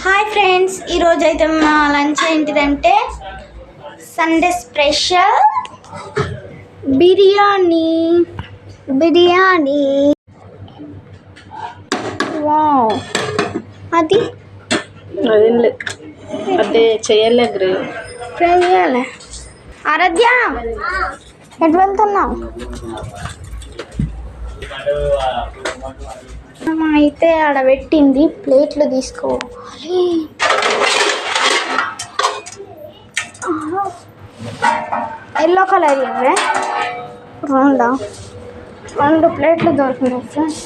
Hi friends, ఈరోజు అయితే మా లంచ్ ఏంటిదంటే సండే స్పెషల్ బిర్యానీ. వావ్, అది అదే చెయ్యాలి చేయాలి. ఆరాధ్య, ఎటు వెళ్తున్నావు? అయితే ఆడ పెట్టింది, ప్లేట్లు తీసుకోవాలి. ఎల్లో కలర్ ఇవే రెండు ప్లేట్లు దొరికినాయి ఫ్రెండ్స్.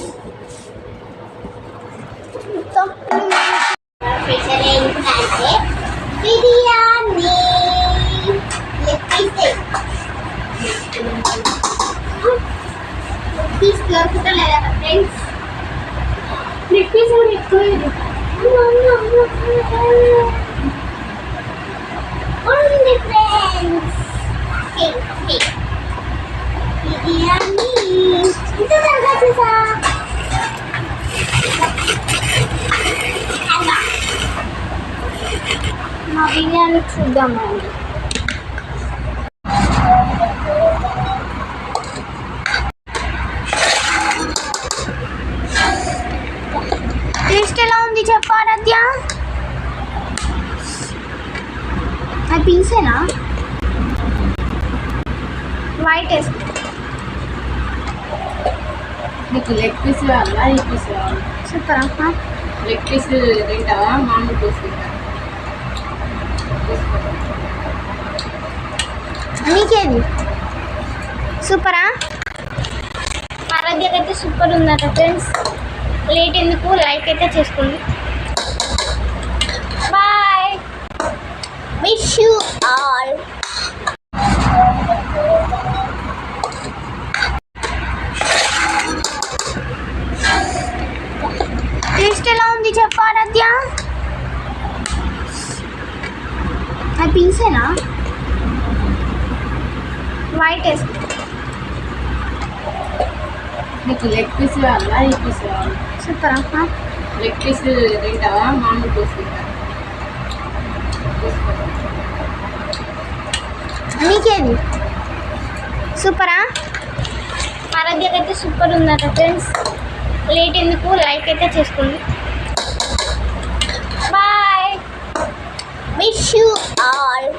బిర్యానీ దొరుకుతలేదా ఫ్రెండ్స్? మా బిర్యానీ చూద్దామండి. టేస్ట్ ఎలా ఉంది చెప్పారాధ్య? అది పీసేనా? వైట్ వేసుకో. నీకు లెగ్ పీస్ కావాలా? ఈ పీస్ కావాలా? సూపర్. లెగ్ పీస్ తింటావా? మామూలు పీస్ తింటావా? నీకేది సూపరా? ఆరాధ్యకి అయితే సూపర్ ఉందట ఫ్రెండ్స్. లేట్ ఎందుకు, లైక్ అయితే చేసుకోండి. Bye, wish you all. Taste ఎలా ఉంది చెప్పారాధ్య? అది పీసేనా? వైట్ వేసుకో. నీకు లెగ్ పీస్ కావాలా? ఈ పీస్ కావాలా? సూపర్. లెగ్ పీస్ తింటావా? మామూలు పీస్ తింటావా? నీకేది సూపరా? ఆరాధ్యకి అయితే సూపర్ ఉందట ఫ్రెండ్స్. లేట్ ఎందుకు, లైక్ అయితే చేసుకోండి. Bye, wish you all.